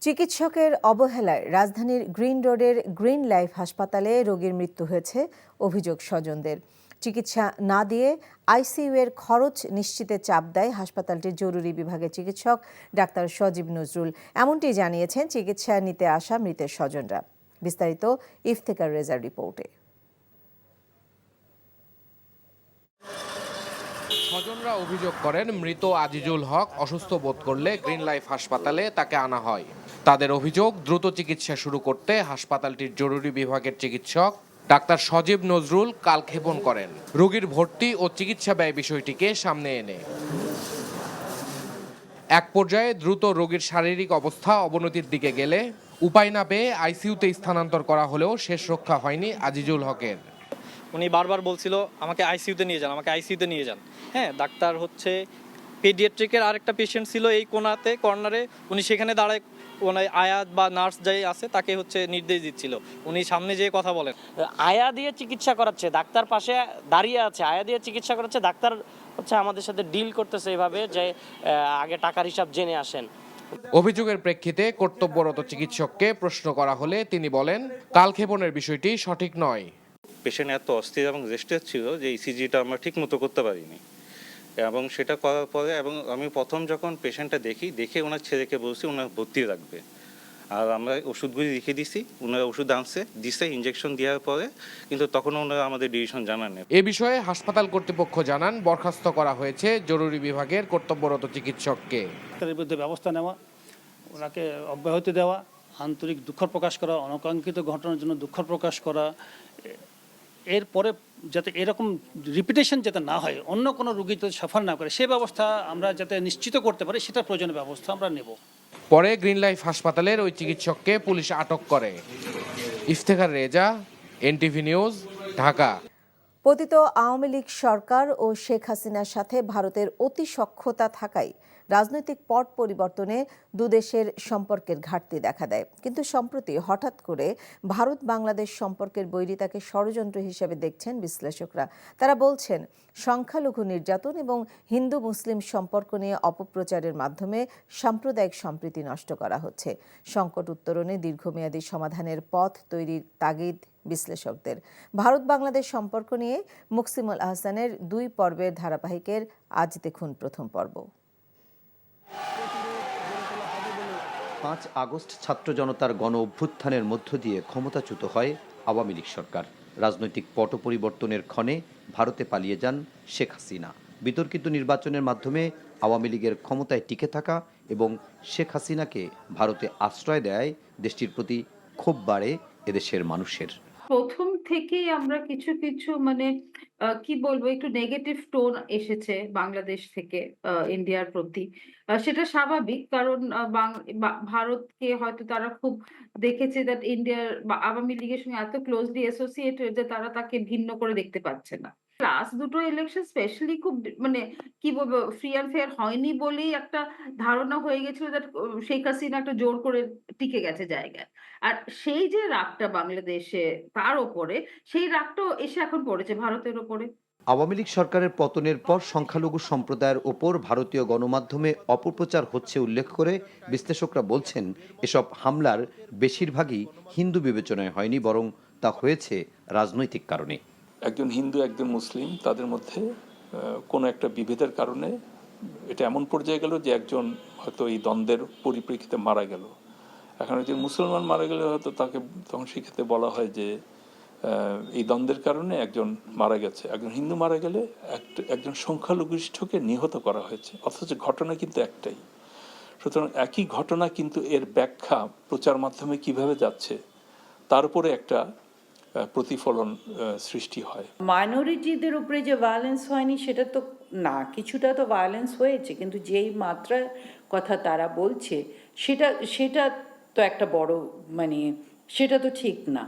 চিকিৎসকের অবহেলায় রাজধানীর গ্রিন রোডের গ্রিন লাইফ হাসপাতালে রোগীর মৃত্যু হয়েছে, অভিযোগ স্বজনদের। চিকিৎসা না দিয়ে আইসিইউ এর খরচ নিশ্চিতে চাপ দেয় হাসপাতালটির জরুরি বিভাগের চিকিৎসক ডাক্তার সজীব নজরুল। এমনটি জানিয়েছেন চিকিৎসা নিতে আসা মৃতের স্বজনরা। বিস্তারিত ইফতেখার রেজার রিপোর্টে। স্বজনরা অভিযোগ করেন, মৃত আজিজুল হক অসুস্থ বোধ করলে গ্রিন লাইফ হাসপাতালে তাকে আনা হয়। তাদের অভিযোগ, দ্রুত চিকিৎসা শুরু করতে হাসপাতালটির জরুরি বিভাগের চিকিৎসক ডাক্তার সজীব নজরুল কালক্ষেপণ করেন রোগীর ভর্তি ও চিকিৎসা ব্যয় বিষয়টিকে সামনে এনে। এক পর্যায়ে দ্রুত রোগীর শারীরিক অবস্থা অবনতির দিকে গেলে উপায় না পেয়ে আইসিইউতে স্থানান্তর করা হলেও শেষ রক্ষা হয়নি আজিজুল হকের। উনি বারবার বলছিল আমাকে আইসিইউতে নিয়ে যান, আমাকে আইসিইউতে নিয়ে যান। হ্যাঁ, ডাক্তার হচ্ছে পেডিয়াট্রিকের আরেকটা পেশেন্ট ছিল এই কর্নারে, উনি সেখানে দাঁড়ায় আয়াত বা নার্স যাই আছে তাকে হচ্ছে নির্দেশ দিচ্ছিল, উনি সামনে যেয়ে কথা বলেন। আয়া দিয়ে চিকিৎসা করাচ্ছে, ডাক্তার পাশে দাঁড়িয়ে আছে, আয়া দিয়ে চিকিৎসা করাচ্ছে, ডাক্তার হচ্ছে আমাদের সাথে ডিল করতেছে এইভাবে যে আগে টাকার হিসাব জেনে আসেন। অভিযোগের প্রেক্ষিতে কর্তব্যরত চিকিৎসককে প্রশ্ন করা হলে তিনি বলেন, কালক্ষেপণের বিষয়টি সঠিক নয়। পেশেন্ট এত অস্থির এবং রেস্টেড ছিল যে ইসিজিটা আমরা ঠিক মতো করতে পারিনি, এবং সেটা করার পরে এবং আমি প্রথম যখন পেশেন্টটা দেখে ওনার ছেলেকে বলছি ওনার ভর্তি রাখবে, আর আমরা ওষুধগুলি রেখে দিছি, ওনারা ওষুধ দিছে ইঞ্জেকশন দেওয়ার পরে, কিন্তু তখন ওনারা আমাদের ডিসিশন জানান। এ বিষয়ে হাসপাতাল কর্তৃপক্ষ জানান, বরখাস্ত করা হয়েছে জরুরি বিভাগের কর্তব্যরত চিকিৎসককে। তার বিরুদ্ধে ব্যবস্থা নেওয়া, ওনাকে অব্যাহতি দেওয়া, আন্তরিক দুঃখ প্রকাশ করা, অনাকাঙ্ক্ষিত ঘটনার জন্য দুঃখ প্রকাশ করা, এরপরে যাতে এরকম রিপিটেশন যাতে না হয়, অন্য কোনো রোগী যাতে সাফার না করে, সে ব্যবস্থা আমরা যাতে নিশ্চিত করতে পারি, সেটা প্রয়োজনীয় ব্যবস্থা আমরা নেব। পরে গ্রিন লাইফ হাসপাতালের ওই চিকিৎসককে পুলিশ আটক করে। Iftekhar Reza, NTV news, Dhaka. পতিত আওয়ামী লীগ সরকার ও শেখ হাসিনার সাথে ভারতের অতি সখ্যতা থাকায় রাজনৈতিক পট পরিবর্তনে দুদেশের সম্পর্কের ঘাটতি দেখা দেয়। কিন্তু সম্প্রতি হঠাৎ করে ভারত বাংলাদেশ সম্পর্কের বৈরিতাকে ষড়যন্ত্র হিসেবে দেখছেন বিশ্লেষকরা। তারা বলছেন, সংখ্যালঘু নির্যাতন এবং হিন্দু মুসলিম সম্পর্ক নিয়ে অপপ্রচারের মাধ্যমে সাম্প্রদায়িক সম্প্রীতি নষ্ট করা হচ্ছে। সংকট উত্তরণে দীর্ঘমেয়াদী সমাধানের পথ তৈরির তাগিদ বিশ্লেষকদের। ভারত বাংলাদেশ সম্পর্ক নিয়ে মুকসিমুল আহসানের 2 পর্বের ধারাবাহিকের আজ দেখুন প্রথম পর্ব। 5 আগস্ট ছাত্র জনতার গণ অভ্যুত্থানের মধ্য দিয়ে ক্ষমতাচ্যুত হয় আওয়ামী লীগ সরকার। রাজনৈতিক পট পরিবর্তনের ক্ষণে ভারতে পালিয়ে যান শেখ হাসিনা। বিতর্কিত নির্বাচনের মাধ্যমে আওয়ামী লীগের ক্ষমতায় টিকে থাকা এবং শেখ হাসিনাকে ভারতে আশ্রয় দেয় দেশটির প্রতি ক্ষোভ বাড়ে এদেশের মানুষের। প্রথম থেকেই আমরা কিছু কি বলবো, একটু নেগেটিভ টোন এসেছে বাংলাদেশ থেকে ইন্ডিয়ার প্রতি। সেটা স্বাভাবিক, কারণ ভারতকে হয়তো তারা খুব দেখেছে দ্যাট ইন্ডিয়ার বা আওয়ামী লীগের সঙ্গে এত ক্লোজলি অ্যাসোসিয়েটেড যে তারা তাকে ভিন্ন করে দেখতে পাচ্ছে না। লাস্ট দুটো ইলেকশন স্পেশালি খুব কি বলবো, ফ্রি অ্যান্ড ফেয়ার হয়নি বলেই একটা ধারণা হয়ে গেছিল দ্যাট শেখ হাসিনা একটা জোর করে টিকে গেছে জায়গায়। আর সেই যে রাগটা বাংলাদেশে তার ওপরে, সেই রাগটাও এসে এখন পড়েছে ভারতের ওপরে। আওয়ামী লীগ সরকারের পতনের পর সংখ্যালঘু সম্প্রদায়ের ওপর ভারতীয় গণমাধ্যমে অপপ্রচার হচ্ছে উল্লেখ করে বিশ্লেষকরা বলছেন, এসব হামলার বেশিরভাগই হিন্দু বিবেচনায় হয়নি, বরং তা হয়েছে রাজনৈতিক কারণে। একজন হিন্দু একজন মুসলিম, তাদের মধ্যে কোনো একটা বিভেদের কারণে এটা এমন পর্যায়ে গেল যে একজন হয়তো এই দ্বন্দ্বের পরিপ্রেক্ষিতে মারা গেল। এখন একজন মুসলমান মারা গেলে হয়তো তাকে তখন সেক্ষেত্রে বলা হয় যে এই দ্বন্দ্বের কারণে একজন মারা গেছে। একজন হিন্দু মারা গেলে একজন সংখ্যালঘুষ্ঠকে নিহত করা হয়েছে, অথচ ঘটনা কিন্তু একটাই। সুতরাং একই ঘটনা কিন্তু এর ব্যাখ্যা প্রচার মাধ্যমে কিভাবে যাচ্ছে তার উপরে একটা প্রতিফলন সৃষ্টি হয়। মাইনরিটিদের উপরে যে ভায়োলেন্স হয়নি সেটা তো না, কিছুটা তো ভায়োলেন্স হয়েছে, কিন্তু যেই মাত্রার কথা তারা বলছে সেটা তো একটা বড় সেটা তো ঠিক না।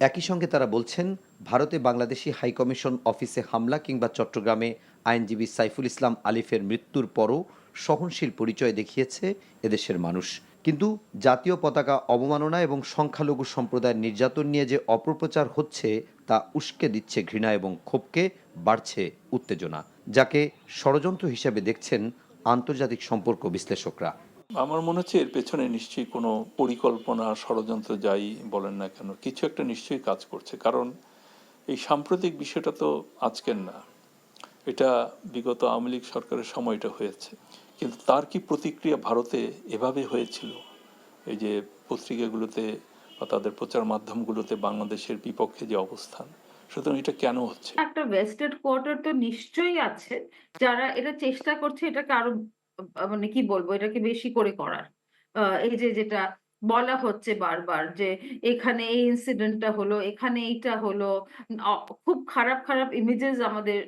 একই সঙ্গে তারা বলছেন, ভারতে বাংলাদেশি হাইকমিশন অফিসে হামলা কিংবা চট্টগ্রামে আইনজীবী সাইফুল ইসলাম আলিফের মৃত্যুর পরও সহনশীল পরিচয় দেখিয়েছে এদেশের মানুষ। কিন্তু জাতীয় পতাকা অবমাননা এবং সংখ্যালঘু সম্প্রদায়ের নির্যাতন নিয়ে যে অপপ্রচার হচ্ছে তা উস্কে দিচ্ছে ঘৃণা এবং ক্ষোভকে, বাড়ছে উত্তেজনা, যাকে ষড়যন্ত্র হিসেবে দেখছেন আন্তর্জাতিক সম্পর্ক বিশ্লেষকরা। আমার মনে হচ্ছে এর পেছনে নিশ্চয়ই কোনো পরিকল্পনা, ষড়যন্ত্র যাই বলেন না কেন, কিছু একটা নিশ্চয়ই কাজ করছে। কারণ এই সাম্প্রতিক বিষয়টা তো আজকের না, এটা বিগত আওয়ামী লীগ সরকারের সময়টা হয়েছে। কিন্তু তার কি প্রতিক্রিয়া ভারতে এভাবে হয়েছিল? এই যে পত্রিকাগুলোতে বা তাদের প্রচার মাধ্যমগুলোতে বাংলাদেশের বিপক্ষে যে অবস্থান, সুতরাং এটা কেন হচ্ছে? একটা ভেস্টেড কোয়ার্টার তো নিশ্চয়ই আছে, যারা এটা চেষ্টা করছে এটাকে আরো মানে কি বলবো, এটাকে বেশি করে করার। এই যে যেটা বলা হচ্ছে বারবার যে এখানে এই ইনসিডেন্টটা হলো, এখানে এইটা হলো, খুব খারাপ খারাপ ইমেজেস আমাদের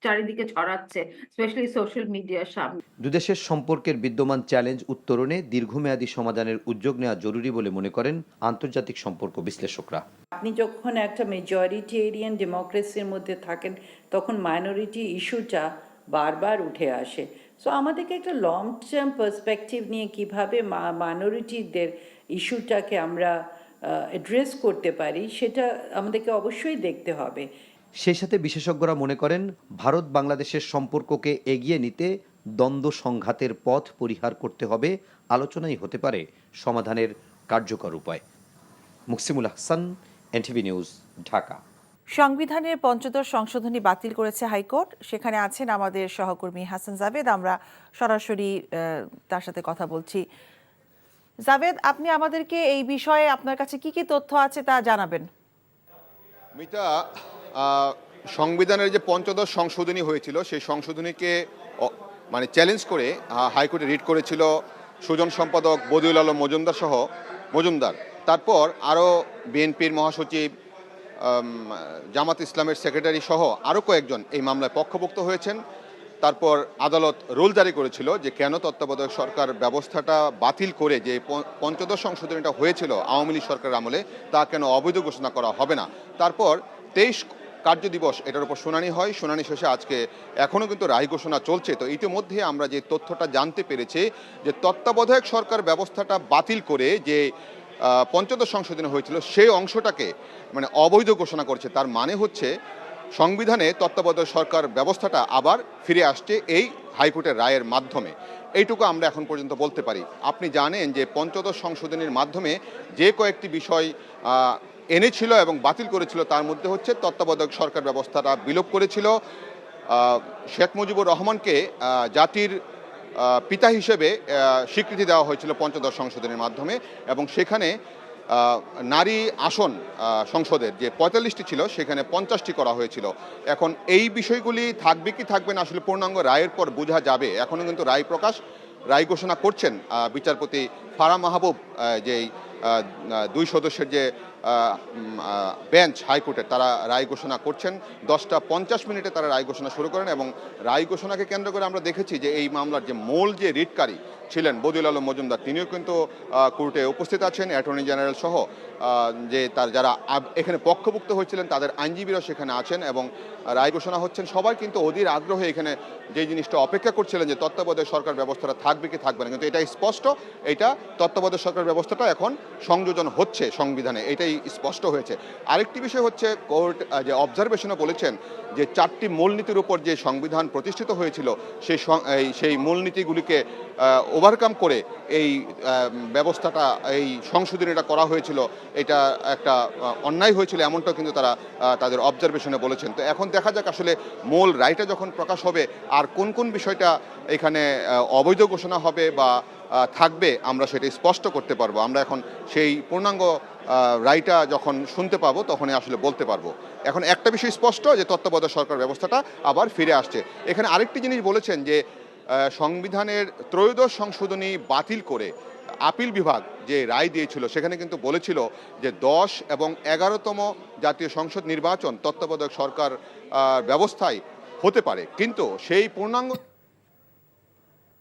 চারিদিকে ছড়াচ্ছে, স্পেশালি সোশ্যাল মিডিয়ার সামনে। দুদেশের সম্পর্কের বিদ্যমান চ্যালেঞ্জ উত্তরণে দীর্ঘমেয়াদী সমাধানের উদ্যোগ নেওয়া জরুরি বলে মনে করেন আন্তর্জাতিক সম্পর্ক বিশ্লেষকরা। আপনি যখন একটা মেজরিটেরিয়ান ডেমোক্রেসির মধ্যে থাকেন তখন মাইনরিটি ইস্যুটা বারবার উঠে আসে। সো আমাদেরকে একটা লং টার্ম পার্সপেক্টিভ নিয়ে কিভাবে মাইনরিটিদের ইস্যুটাকে আমরা অ্যাড্রেস করতে পারি সেটা আমাদেরকে অবশ্যই দেখতে হবে। সেই সাথে বিশেষজ্ঞরা মনে করেন ভারত বাংলাদেশের সম্পর্ককে এগিয়ে নিতে দ্বন্দ্ব সংঘাতের পথ পরিহার করতে হবে, আলোচনাই হতে পারে সমাধানের কার্যকর উপায়। Muksimul Ahsan, NTV news, Dhaka. সংবিধানের পঞ্চদশ সংশোধনী বাতিল করেছে হাইকোর্ট। সেখানে আছেন আমাদের সহকর্মী হাসান জাভেদ, আমরা সরাসরি তার সাথে কথা বলছি। জাভেদ, আপনি আমাদেরকে এই বিষয়ে আপনার কাছে কি কি তথ্য আছে তা জানাবেন। মিতা, সংবিধানের যে পঞ্চদশ সংশোধনী হয়েছিল সেই সংশোধনীকে মানে চ্যালেঞ্জ করে হাইকোর্টে রিট করেছিল সুজন সম্পাদক বদিউল আলম মজুমদার। তারপর আরও বিএনপির মহাসচিব, জামাত ইসলামের সেক্রেটারি সহ আরও কয়েকজন এই মামলায় পক্ষভুক্ত হয়েছেন। তারপর আদালত রুল জারি করেছিল যে কেন তত্ত্বাবধায়ক সরকার ব্যবস্থাটা বাতিল করে যে পঞ্চদশ সংশোধনীটা হয়েছিল আওয়ামী লীগ সরকারের আমলে তা কেন অবৈধ ঘোষণা করা হবে না। তারপর 23 কার্যদিবস এটার উপর শুনানি হয়। শুনানি শেষে আজকে এখনও কিন্তু রায় ঘোষণা চলছে। তো ইতিমধ্যে আমরা যে তথ্যটা জানতে পেরেছি যে তত্ত্বাবধায়ক সরকার ব্যবস্থাটা বাতিল করে যে পঞ্চদশ সংশোধনী হয়েছিল সেই অংশটাকে মানে অবৈধ ঘোষণা করছে। তার মানে হচ্ছে সংবিধানে তত্ত্বাবধায়ক সরকার ব্যবস্থাটা আবার ফিরে আসছে এই হাইকোর্টের রায়ের মাধ্যমে। এইটুকু আমরা এখন পর্যন্ত বলতে পারি। আপনি জানেন যে পঞ্চদশ সংশোধনীর মাধ্যমে যে কয়েকটি বিষয় এনেছিল এবং বাতিল করেছিল তার মধ্যে হচ্ছে তত্ত্বাবধায়ক সরকার ব্যবস্থাটা বিলোপ করেছিল, শেখ মুজিবুর রহমানকে জাতির পিতা হিসেবে স্বীকৃতি দেওয়া হয়েছিল পঞ্চদশ সংশোধনীর মাধ্যমে, এবং সেখানে নারী আসন সংসদের যে 45টি ছিল সেখানে 50টি করা হয়েছিল। এখন এই বিষয়গুলি থাকবে কি থাকবে না আসলে পূর্ণাঙ্গ রায়ের পর বোঝা যাবে। এখনও কিন্তু রায় ঘোষণা করছেন বিচারপতি ফারাহ মাহবুব, যেই 2 সদস্যের যে বেঞ্চ হাইকোর্টের, তারা রায় ঘোষণা করছেন। 10:50 তারা রায় ঘোষণা শুরু করেন এবং রায় ঘোষণাকে কেন্দ্র করে আমরা দেখেছি যে এই মামলার যে মূল যে রিটকারী ছিলেন বদিউল আলম মজুমদার, তিনিও কিন্তু কোর্টে উপস্থিত আছেন, অ্যাটর্নি জেনারেল সহ যে তার যারা এখানে পক্ষভুক্ত হয়েছিলেন তাদের আইনজীবীরাও সেখানে আছেন এবং রায় ঘোষণা হচ্ছেন। সবাই কিন্তু অধীর আগ্রহে এখানে যে জিনিসটা অপেক্ষা করছিলেন যে তত্ত্বাবধায়ক সরকার ব্যবস্থাটা থাকবে কি থাকবে না, কিন্তু এটা স্পষ্ট, এটা তত্ত্বাবধায়ক সরকার ব্যবস্থাটা এখন সংযোজন হচ্ছে সংবিধানে, এটাই স্পষ্ট হয়েছে। আরেকটি বিষয় হচ্ছে কোর্ট যে অবজারভেশনে বলেছেন যে 4টি মূলনীতির উপর যে সংবিধান প্রতিষ্ঠিত হয়েছিল সেই মূলনীতিগুলিকে ওভারকাম করে এই ব্যবস্থাটা, এই সংশোধনীটা করা হয়েছিল, এটা একটা অন্যায় হয়েছিল এমনটাও কিন্তু তারা তাদের অবজারভেশনে বলেছেন। তো এখন দেখা যাক আসলে মূল রায়টা যখন প্রকাশ হবে আর কোন কোন বিষয়টা এখানে অবৈধ ঘোষণা হবে বা থাকবে আমরা সেটা স্পষ্ট করতে পারবো। আমরা এখন সেই পূর্ণাঙ্গ রায়টা যখন শুনতে পাবো তখনই আসলে বলতে পারবো। এখন একটা বিষয় স্পষ্ট যে তত্ত্বাবধায়ক সরকার ব্যবস্থাটা আবার ফিরে আসছে। এখানে আরেকটি জিনিস বলেছেন যে সংবিধানের 13শ সংশোধনী বাতিল করে আপিল বিভাগ যে রায় দিয়েছিল সেখানে কিন্তু বলেছিল যে 10 এবং 11তম জাতীয় সংসদ নির্বাচন তত্ত্বাবধায়ক সরকার ব্যবস্থায় হতে পারে, কিন্তু সেই পূর্ণাঙ্গ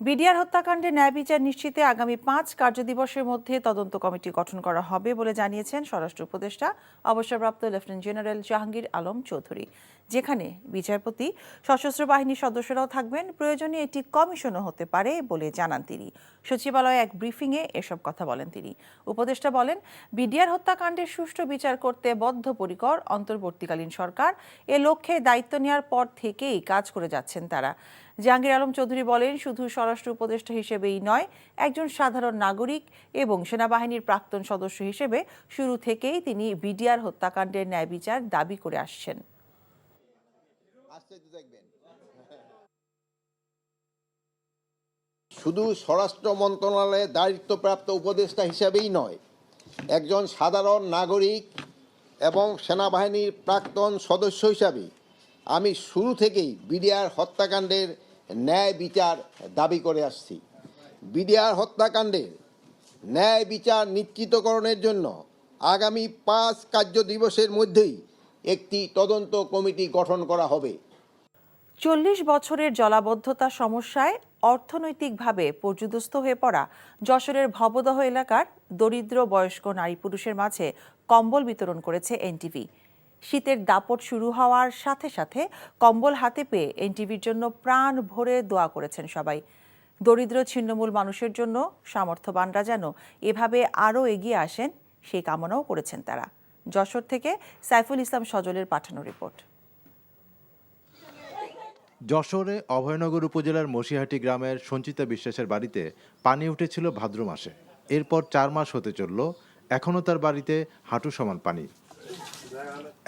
বিডিআর হত্যাকাণ্ডে ন্যায় বিচার নিশ্চিতে আগামী 5 কার্যদিবসের মধ্যে তদন্ত কমিটি গঠন করা হবে বলে জানিয়েছেন স্বরাষ্ট্র উপদেষ্টা অবসরপ্রাপ্ত লেফটেন্যান্ট জেনারেল জাহাঙ্গীর আলম চৌধুরী। যেখানে বিচারপতি, সশস্ত্র বাহিনীর সদস্যরাও থাকবেন, প্রয়োজনে এটি কমিশনও হতে পারে বলে জানান তিনি। সচিবালয়ে এক ব্রিফিংয়ে এসব কথা বলেন তিনি। উপদেষ্টা বলেন, বিডিআর হত্যাকাণ্ডের সুষ্ঠু বিচার করতে বদ্ধপরিকর অন্তর্বর্তীকালীন সরকার। এ লক্ষ্যে দায়িত্ব নেওয়ার পর থেকেই কাজ করে যাচ্ছেন তারা। জাহাঙ্গীর আলম চৌধুরী বলেন, শুধু স্বরাষ্ট্র উপদেষ্টা হিসেবেই নয়, একজন সাধারণ নাগরিক এবং সেনাবাহিনীর প্রাক্তন সদস্য হিসেবে শুরু থেকেই তিনি বিডিআর হত্যাকাণ্ডের ন্যায় বিচার দাবি করে আসছেন। শুধু স্বরাষ্ট্র মন্ত্রণালয়ের দায়িত্বপ্রাপ্ত উপদেষ্টা হিসেবেই নয়, একজন সাধারণ নাগরিক এবং সেনাবাহিনীর প্রাক্তন সদস্য হিসাবে আমি শুরু থেকেই বিডিআর হত্যাকাণ্ডের ন্যায় বিচার দাবি করে আসছি। বিডিআর হত্যাকাণ্ডের ন্যায় বিচার নিশ্চিতকরণের জন্য আগামী 5 কার্য দিবসের মধ্যেই একটি তদন্ত কমিটি গঠন করা হবে। 40 বছরের জলাবদ্ধতা সমস্যায় অর্থনৈতিকভাবে পর্যুদস্ত হয়ে পড়া যশোরের ভবদহ এলাকার দরিদ্র বয়স্ক নারী পুরুষের মাঝে কম্বল বিতরণ করেছে এনটিভি। শীতের দাপট শুরু হওয়ার সাথে সাথে কম্বল হাতে পেয়ে এনটিভির জন্য প্রাণ ভরে দোয়া করেছেন সবাই। দরিদ্র ছিন্নমূল মানুষের জন্য সামর্থ্যবানরা যেন এভাবে আরও এগিয়ে আসেন, সেই কামনাও করেছেন তারা। যশোর থেকে সাইফুল ইসলাম সজলের পাঠানো রিপোর্ট। যশোরে অভয়নগর উপজেলার মসিহাটি গ্রামের সঞ্চিতা বিশ্বাসের বাড়িতে পানি উঠেছিল ভাদ্র মাসে। এরপর 4 মাস হতে চলল, এখনও তার বাড়িতে হাঁটু সমান পানি।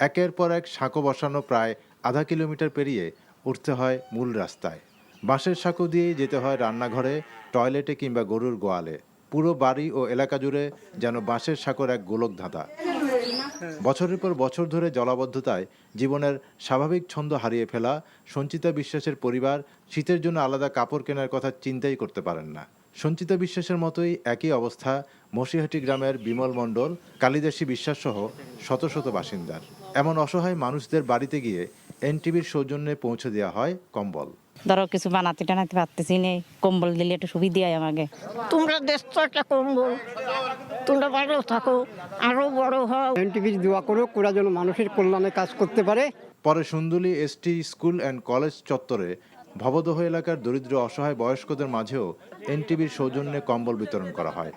একের পর এক সাঁকো বসানো প্রায় আধা কিলোমিটার পেরিয়ে উঠতে হয় মূল রাস্তায়। বাঁশের সাঁকো দিয়েই যেতে হয় রান্নাঘরে, টয়লেটে কিংবা গরুর গোয়ালে। পুরো বাড়ি ও এলাকা জুড়ে যেন বাঁশের সাঁকোর এক গোলক ধাঁধা। বছরের পর বছর ধরে জলাবদ্ধতায় জীবনের স্বাভাবিক ছন্দ হারিয়ে ফেলা সঞ্চিতা বিশ্বাসের পরিবার শীতের জন্য আলাদা কাপড় কেনার কথা চিন্তাই করতে পারেন না। সঞ্চিতা বিশ্বাসের মতোই একই অবস্থা মসিহাটি গ্রামের বিমল মণ্ডল, কালিদাসী বিশ্বাস সহ শত শত বাসিন্দার। এমন অসহায় মানুষদের বাড়িতে গিয়ে এনটিভির সৌজন্যে পৌঁছে দেওয়া হয় কম্বল। ধরো কিছু বানাতে টানাতে পারতেছি নেই, কম্বল দিলে একটু সুবিধা হয় আমাকে। তোমরা দেশ তো একটা কম্বল, তোমরা ভালো থাকো, আরো বড় হও। এনটিভি দোয়া করো, ওরা যেন মানুষের কল্যাণে কাজ করতে পারে। পরে সুন্দুলি এসটি স্কুল অ্যান্ড কলেজ চত্বরে ভবদহ এলাকার দরিদ্র অসহায় বয়স্কদের মাঝেও এনটিভির সৌজন্যে কম্বল বিতরণ করা হয়।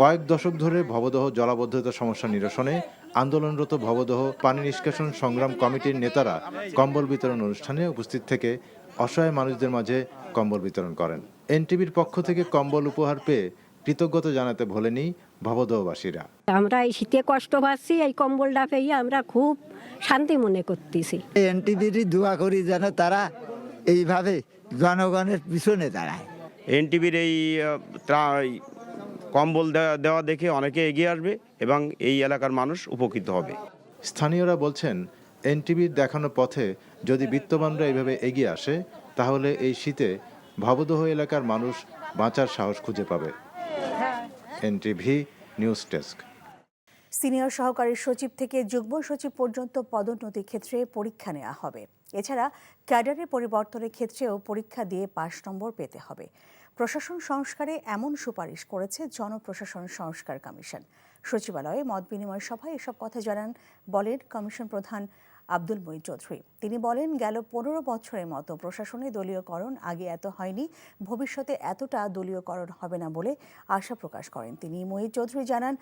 কয়েক দশক ধরে ভবদহ জলাবদ্ধতা সমস্যা নিরসনে আন্দোলনরত ভবদহ পানি নিষ্কাশন সংগ্রাম কমিটির নেতারা কম্বল বিতরণ অনুষ্ঠানে উপস্থিত থেকে অসহায় মানুষদের মাঝে কম্বল বিতরণ করেন। এনটিভির পক্ষ থেকে কম্বল উপহার পেয়ে কৃতজ্ঞতা জানাতে ভোলেনি ভবদহবাসীরা। আমরা এই শীতে কষ্ট পাচ্ছি, এই কম্বলটা পেয়ে আমরা খুব শান্তি মনে করতেছি। এনটিভির দোয়া করি যেন তারা এইভাবে জনগণের পিছনে দাঁড়ায়। এনটিভির এই কম্বল দেওয়া দেখে অনেকে এগিয়ে আসবে এবং এই এলাকার মানুষ উপকৃত হবে। স্থানীয়রা বলছেন, এনটিভির দেখানো পথে যদি বিত্তবানরা এইভাবে এগিয়ে আসে তাহলে এই শীতে ভবদহ এলাকার মানুষ বাঁচার সাহস খুঁজে পাবে। NTV news desk. সিনিয়র সহকারী সচিব থেকে যুগ্ম সচিব পর্যন্ত পদোন্নতির ক্ষেত্রে পরীক্ষা নেওয়া হবে। এছাড়া ক্যাডারের পরিবর্তনের ক্ষেত্রেও পরীক্ষা দিয়ে পাস নম্বর পেতে হবে। প্রশাসন সংস্কারে এমন সুপারিশ করেছে জনপ্রশাসন সংস্কার কমিশন। সচিবালয়ে মত বিনিময় সভায় এসব কথা বলেন কমিশন প্রধান আব্দুল মুঈন চৌধুরী। তিনি বলেন, গেল 15 বছরের মতো প্রশাসনে দলীয়করণ আগে এত হয়নি, ভবিষ্যতে এতটা দলীয়করণ হবে না বলে আশা প্রকাশ করেন তিনি। মুঈন চৌধুরী জানান,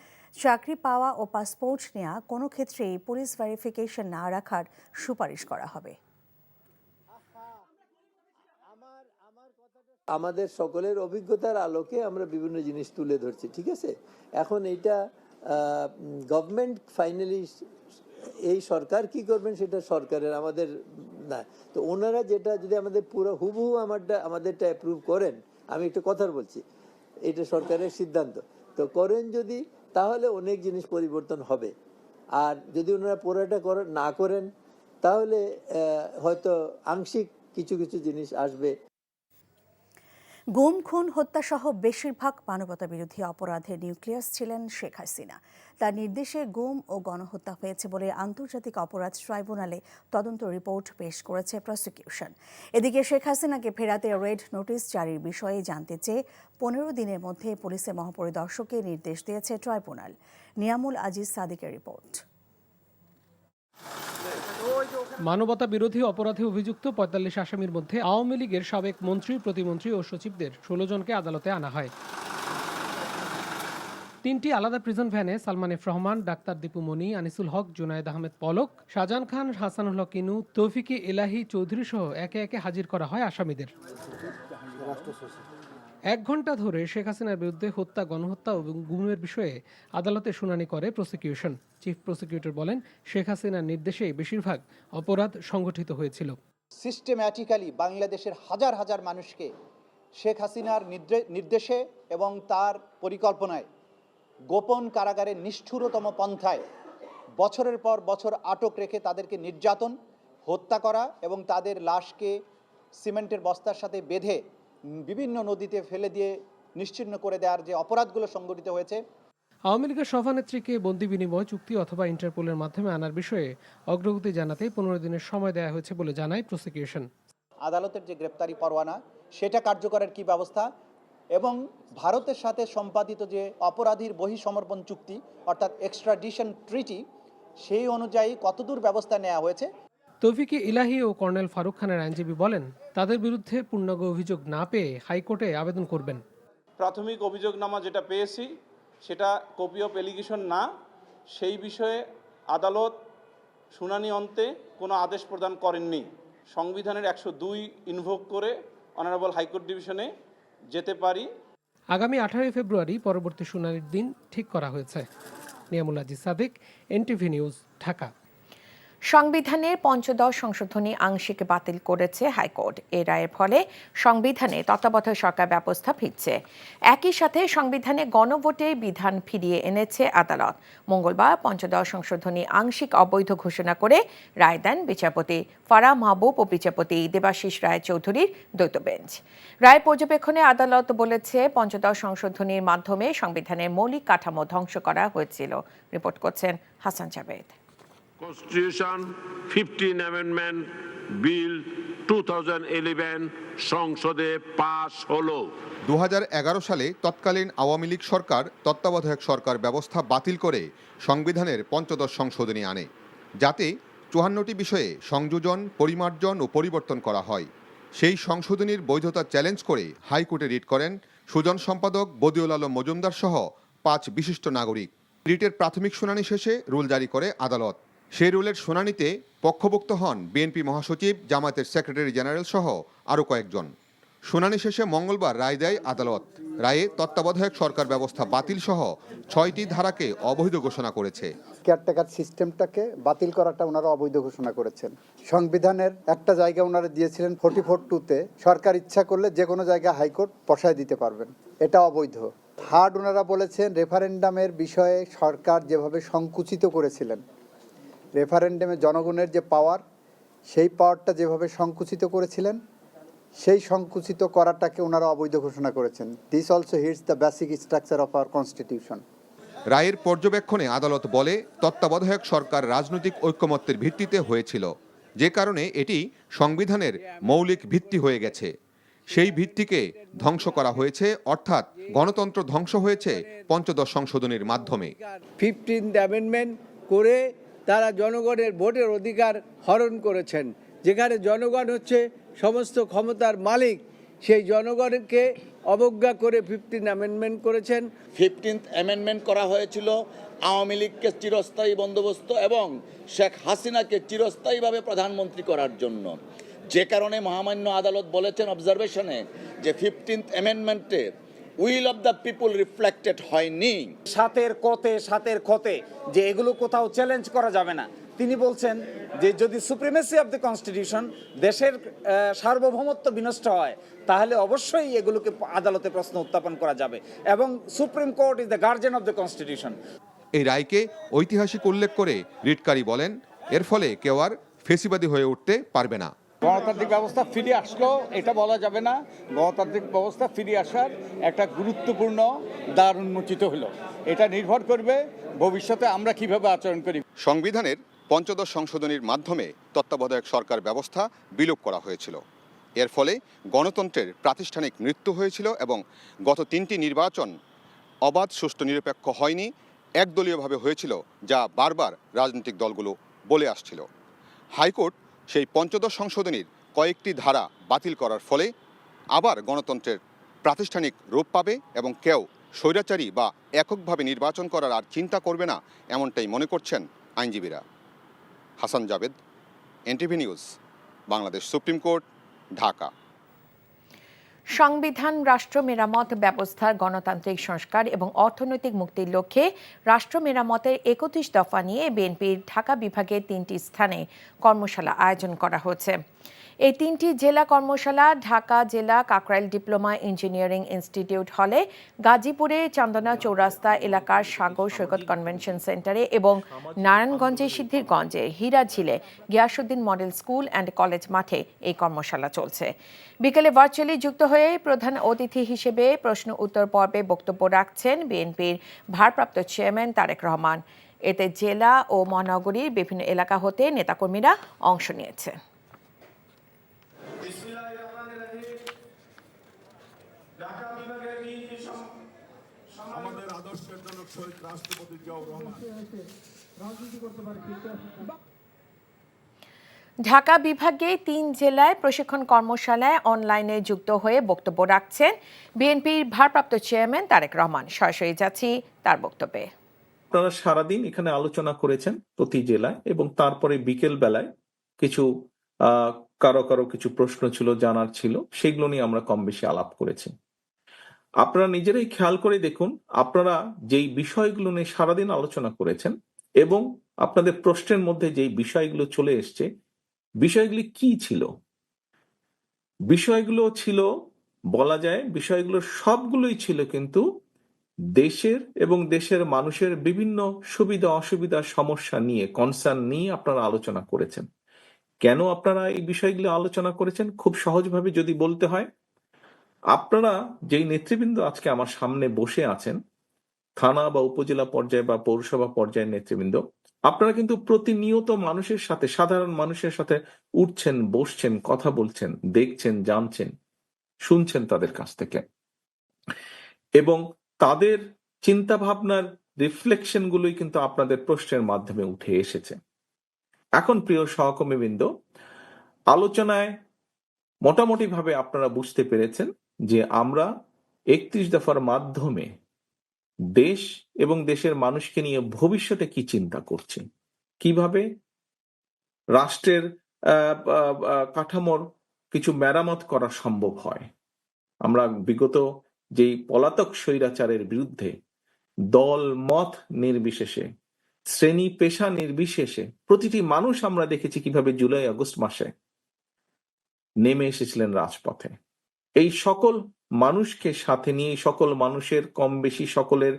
চাকরি পাওয়া ও পাসপোর্ট নেওয়া কোনো ক্ষেত্রেই পুলিশ ভেরিফিকেশন না রাখার সুপারিশ করা হবে। আমাদের সকলের অভিজ্ঞতার আলোকে আমরা বিভিন্ন জিনিস তুলে ধরছি, ঠিক আছে। এখন এইটা গভর্নমেন্ট ফাইনালি, এই সরকার কি করবেন সেটা সরকারের, আমাদের না। তো ওনারা যেটা যদি আমাদের পুরো হুবহু আমাদেরটা অ্যাপ্রুভ করেন, আমি একটা কথা বলছি, এটা সরকারের সিদ্ধান্ত, তো করেন যদি, তাহলে অনেক জিনিস পরিবর্তন হবে। আর যদি ওনারা পুরোটা না করেন তাহলে হয়তো আংশিক কিছু কিছু জিনিস আসবে। গুম, খুন, হত্যাসহ বেশিরভাগ মানবতাবিরোধী অপরাধের নিউক্লিয়াস ছিলেন শেখ হাসিনা। তার নির্দেশে গুম ও গণহত্যা হয়েছে বলে আন্তর্জাতিক অপরাধ ট্রাইব্যুনালে তদন্ত রিপোর্ট পেশ করেছে প্রসিকিউশন। এদিকে শেখ হাসিনাকে ফেরাতে রেড নোটিশ জারির বিষয়ে জানতে চেয়ে 15 দিনের মধ্যে পুলিশের মহাপরিদর্শককে নির্দেশ দিয়েছে ট্রাইব্যুনাল। নিয়ামুল আজিজ সাদিকের রিপোর্ট। মানবতা বিরোধী অপরাধে অভিযুক্ত ৪৫ আসামির মধ্যে আওয়ামী লীগের সাবেক মন্ত্রী, প্রতিমন্ত্রী ও সচিবদের ১৬ জনকে আদালতে আনা হয়। ৩টি আলাদা প্রিজন ভ্যানে সালমান এফ রহমান, ডাক্তার দীপু মনি, আনিসুল হক, জুনায়েদ আহমেদ পলক, শাহজাহান খান, হাসানুল হক ইনু, তৌফিকে এলাহি চৌধুরী সহ একে একে হাজির করা হয় আসামিদের। ১ ঘণ্টা ধরে শেখ হাসিনার বিরুদ্ধে হত্যা, গণহত্যা এবং গুমের বিষয়ে আদালতে শুনানি করে প্রসিকিউশন। চিফ প্রসিকিউটর বলেন, শেখ হাসিনার নির্দেশেই বেশিরভাগ অপরাধ সংগঠিত হয়েছিল। সিস্টেম্যাটিক্যালি বাংলাদেশের হাজার হাজার মানুষকে শেখ হাসিনার নির্দেশে এবং তার পরিকল্পনায় গোপন কারাগারে নিষ্ঠুরতম পন্থায় বছরের পর বছর আটক রেখে তাদেরকে নির্যাতন, হত্যা করা এবং তাদের লাশকে সিমেন্টের বস্তার সাথে বেঁধে বিভিন্ন নদীতে ফেলে দিয়ে নিশ্চিহ্ন করে দেওয়ার যে অপরাধগুলো সংঘটিত হয়েছে। আওয়ামী লীগের সভানেত্রীকে বন্দি বিনিময় চুক্তি অথবা ইন্টারপোলের মাধ্যমে আনার বিষয়ে অগ্রগতি জানাতে ১৫ দিনের সময় দেওয়া হয়েছে বলে জানায় প্রসিকিউশন। আদালতের যে গ্রেপ্তারি পরোয়ানা সেটা কার্যকরের কি ব্যবস্থা এবং ভারতের সাথে সম্পাদিত যে অপরাধীর বহিঃসমর্পণ চুক্তি অর্থাৎ এক্সট্রাডিশন ট্রিটি সেই অনুযায়ী কতদূর ব্যবস্থা নেওয়া হয়েছে। তৌফিকে ইলাহি ও কর্নেল ফারুক খানের আইনজীবী বলেন, তাদের বিরুদ্ধে পূর্ণাঙ্গ অভিযোগ না পেয়ে হাইকোর্টে আবেদন করবেন। প্রাথমিক অভিযোগনামা যেটা পেয়েছি সেটা কপি অফ এলিগেশন না, সেই বিষয়ে আদালত শুনানি অন্তে কোনো আদেশ প্রদান করেননি। সংবিধানের ১০২ ইনভোক করে অনারেবল হাইকোর্ট ডিভিশনে যেতে পারি। আগামী 18 ফেব্রুয়ারি পরবর্তী শুনানির দিন ঠিক করা হয়েছে। Niamul Aziz Sadiq, NTV news, Dhaka. সংবিধানের পঞ্চদশ সংশোধনী আংশিক বাতিল করেছে হাইকোর্ট। এ রায়ের ফলে সংবিধানে তত্ত্বাবধায়ক সরকার ব্যবস্থা ফিরছে। একই সাথে সংবিধানে গণভোটে বিধান ফিরিয়ে এনেছে আদালত। মঙ্গলবার পঞ্চদশ সংশোধনী আংশিক অবৈধ ঘোষণা করে রায় দেন বিচারপতি ফারাহ মাহবুব ও বিচারপতি দেবাশিস রায় চৌধুরীর দ্বৈত বেঞ্চ। রায় পর্যবেক্ষণে আদালত বলেছে, পঞ্চদশ সংশোধনীর মাধ্যমে সংবিধানের মৌলিক কাঠামো ধ্বংস করা হয়েছিল। রিপোর্ট করছেন Hasan Jabed. Constitution 15 Amendment Bill 2011 সংসদে পাস হলো। 2011 সালে তৎকালীন আওয়ামী লীগ সরকার তত্ত্বাবধায়ক সরকার ব্যবস্থা বাতিল করে সংবিধানের পঞ্চদশ সংশোধনী আনে, যাতে 54টি বিষয়ে সংযোজন, পরিমার্জন ও পরিবর্তন করা হয়। সেই সংশোধনীর বৈধতা চ্যালেঞ্জ করে হাইকোর্টে রিট করেন সুজন সম্পাদক বদিউল আলম মজুমদার সহ 5 বিশিষ্ট নাগরিক। রিটের প্রাথমিক শুনানি শেষে রুল জারি করে আদালত। সেই রুলের শুনানিতে পক্ষভুক্ত হন বিএনপি মহাসচিব, জামায়াতের সেক্রেটারি জেনারেল সহ আরও কয়েকজন। শুনানি শেষে মঙ্গলবার রায় দেয় আদালত। রায়ে তত্ত্বাবধায়ক সরকার ব্যবস্থা বাতিল সহ 6টি ধারাকে অবৈধ ঘোষণা করেছে। কেয়ারটেকার সিস্টেমটাকে বাতিল করাটা ওনারা অবৈধ ঘোষণা করেছেন। সংবিধানের একটা জায়গা ওনারা দিয়েছিলেন 44(2)তে, সরকার ইচ্ছা করলে যে কোনো জায়গায় হাইকোর্ট বসায় দিতে পারবেন, এটা অবৈধ। থার্ড, ওনারা বলেছেন রেফারেন্ডামের বিষয়ে সরকার যেভাবে সংকুচিত করেছিলেন, রেফারেন্ডামে জনগণের যে পাওয়ার, সেই পাওয়ারটা যেভাবে সংকুচিত করেছিলেন, সেই সংকুচিত করাটাকে ওনারা অবৈধ ঘোষণা করেছেন। This also hits the basic structure of our constitution. রায়ের পর্যবেক্ষণে আদালত বলে, তত্ত্বাবধায়ক সরকার রাজনৈতিক ঐকমত্যের ভিত্তিতে হয়েছিল, যে কারণে এটি সংবিধানের মৌলিক ভিত্তি হয়ে গেছে। সেই ভিত্তিকে ধ্বংস করা হয়েছে, অর্থাৎ গণতন্ত্র ধ্বংস হয়েছে পঞ্চদশ সংশোধনীর মাধ্যমে। 15th অ্যামেন্ডমেন্ট করে তারা জনগণের ভোটের অধিকার হরণ করেছেন। যেখানে জনগণ হচ্ছে সমস্ত ক্ষমতার মালিক, সেই জনগণকে অবজ্ঞা করে 15th অ্যামেন্ডমেন্ট করেছেন। 15th অ্যামেন্ডমেন্ট করা হয়েছিল আওয়ামী লীগকে চিরস্থায়ী বন্দোবস্ত এবং শেখ হাসিনাকে চিরস্থায়ীভাবে প্রধানমন্ত্রী করার জন্য, যে কারণে মহামান্য আদালত বলেছেন অবজারভেশনে যে 15th অ্যামেন্ডমেন্টে will of the people reflected হয়নি। সাতের ক্ষতে যে এগুলো কোথাও চ্যালেঞ্জ করা যাবে না। তিনি বলছেন যে যদি সুপ্রিমেসি অফ দ্য কনস্টিটিউশন, দেশের সার্বভৌমত্ব বিনষ্ট হয়, তাহলে অবশ্যই এগুলোকে আদালতে প্রশ্ন উত্থাপন করা যাবে এবং supreme court is the guardian of the constitution. এই রায়কে ঐতিহাসিক উল্লেখ করে রিটকারী বলেন, এর ফলে কেউ আর ফেসিবাদী হয়ে উঠতে পারবে না। গণতান্ত্রিক ব্যবস্থা ফিরে আসলো এটা বলা যাবে না। গণতান্ত্রিক ব্যবস্থা ফিরে আসার একটা গুরুত্বপূর্ণ দ্বার উন্মোচিত হলো। এটা নির্ভর করবে ভবিষ্যতে আমরা কিভাবে আচরণ করি। সংবিধানের পঞ্চদশ সংশোধনীর মাধ্যমে তত্ত্বাবধায়ক সরকার ব্যবস্থা বিলোপ করা হয়েছিল। এর ফলে গণতন্ত্রের প্রাতিষ্ঠানিক মৃত্যু হয়েছিল এবং গত 3টি নির্বাচন অবাধ, সুষ্ঠু, নিরপেক্ষ হয়নি, একদলীয়ভাবে হয়েছিল, যা বারবার রাজনৈতিক দলগুলো বলে আসছিল। হাইকোর্ট সেই পঞ্চদশ সংশোধনীর কয়েকটি ধারা বাতিল করার ফলে আবার গণতন্ত্রের প্রাতিষ্ঠানিক রূপ পাবে এবং কেউ স্বৈরাচারী বা এককভাবে নির্বাচন করার আর চিন্তা করবে না, এমনটাই মনে করছেন আইনজীবীরা। Hasan Javed, NTV news, Bangladesh supreme court, Dhaka. সংবিধান, রাষ্ট্র মেরামত ব্যবস্থার গণতান্ত্রিক সংস্কার এবং অর্থনৈতিক মুক্তির লক্ষ্যে রাষ্ট্র মেরামতের 31 দফা নিয়ে বিএনপির ঢাকা বিভাগের 3টি স্থানে কর্মশালা আয়োজন করা হয়েছে। এই 3টি জেলা কর্মশালা ঢাকা জেলা কাকরাইল ডিপ্লোমা ইঞ্জিনিয়ারিং ইনস্টিটিউট হলে, গাজীপুরে চান্দনা চৌরাস্তা এলাকার সাগর সৈকত কনভেনশন সেন্টারে এবং নারায়ণগঞ্জে সিদ্ধিরগঞ্জে হীরাঝিলে Giasuddin model school and college মাঠে এই কর্মশালা চলছে। বিকেলে ভার্চুয়ালি যুক্ত হয়ে প্রধান অতিথি হিসেবে প্রশ্ন উত্তর পর্বে বক্তব্য রাখছেন বিএনপির ভারপ্রাপ্ত চেয়ারম্যান তারেক রহমান। এতে জেলা ও মহানগরীর বিভিন্ন এলাকা হতে নেতাকর্মীরা অংশ নিয়েছে। আমাদের আদর্শের জনক শহীদ রাষ্ট্রপতি জিয়াউর রহমান। ঢাকা বিভাগে 3 জেলায় প্রশিক্ষণ কর্মশালায় অনলাইনে যুক্ত হয়ে বক্তব্য রাখছেন বিএনপির ভারপ্রাপ্ত চেয়ারম্যান তারেক রহমান। সরাসরি যাচ্ছি তার বক্তব্যে। আপনারা সারাদিন এখানে আলোচনা করেছেন প্রতি জেলায়, এবং তারপরে বিকেল বেলায় কিছু কারো কিছু প্রশ্ন ছিল, জানার ছিল, সেগুলো নিয়ে আমরা কম বেশি আলাপ করেছি। আপনারা নিজেরাই খেয়াল করে দেখুন, আপনারা যেই বিষয়গুলো নিয়ে সারাদিন আলোচনা করেছেন এবং আপনাদের প্রশ্নের মধ্যে যেই বিষয়গুলো চলে এসছে, বিষয়গুলি কি ছিল? বিষয়গুলো ছিল, বলা যায় বিষয়গুলো সবগুলোই ছিল কিন্তু দেশের এবং দেশের মানুষের বিভিন্ন সুবিধা অসুবিধা সমস্যা নিয়ে, কনসার্ন নিয়ে আপনারা আলোচনা করেছেন। কেন আপনারা এই বিষয়গুলো আলোচনা করেছেন? খুব সহজভাবে যদি বলতে হয়, আপনারা যেই নেতৃবৃন্দ আজকে আমার সামনে বসে আছেন, থানা বা উপজেলা পর্যায়ে বা পৌরসভা পর্যায়ের নেতৃবৃন্দ, আপনারা কিন্তু প্রতিনিয়ত মানুষের সাথে, সাধারণ মানুষের সাথে উঠছেন, বসছেন, কথা বলছেন, দেখছেন, জানছেন, শুনছেন তাদের কাছ থেকে, এবং তাদের চিন্তা ভাবনার রিফ্লেকশন গুলোই কিন্তু আপনাদের প্রশ্নের মাধ্যমে উঠে এসেছে। এখন প্রিয় সহকর্মীবৃন্দ, আলোচনায় মোটামুটি ভাবে আপনারা বুঝতে পেরেছেন যে আমরা 31 দফার মাধ্যমে দেশ এবং দেশের মানুষকে নিয়ে ভবিষ্যতে কি চিন্তা করছি, কিভাবে রাষ্ট্রের কাঠামোর কিছু মেরামত করা সম্ভব হয়। আমরা বিগত যেই পলাতক স্বৈরাচারের বিরুদ্ধে দল মত নির্বিশেষে, শ্রেণী পেশা নির্বিশেষে প্রতিটি মানুষ আমরা দেখেছি কিভাবে জুলাই আগস্ট মাসে নেমে এসেছিলেন রাজপথে। এই সকল মানুষকে সাথে নিয়ে, সকল মানুষের কম বেশি সকলের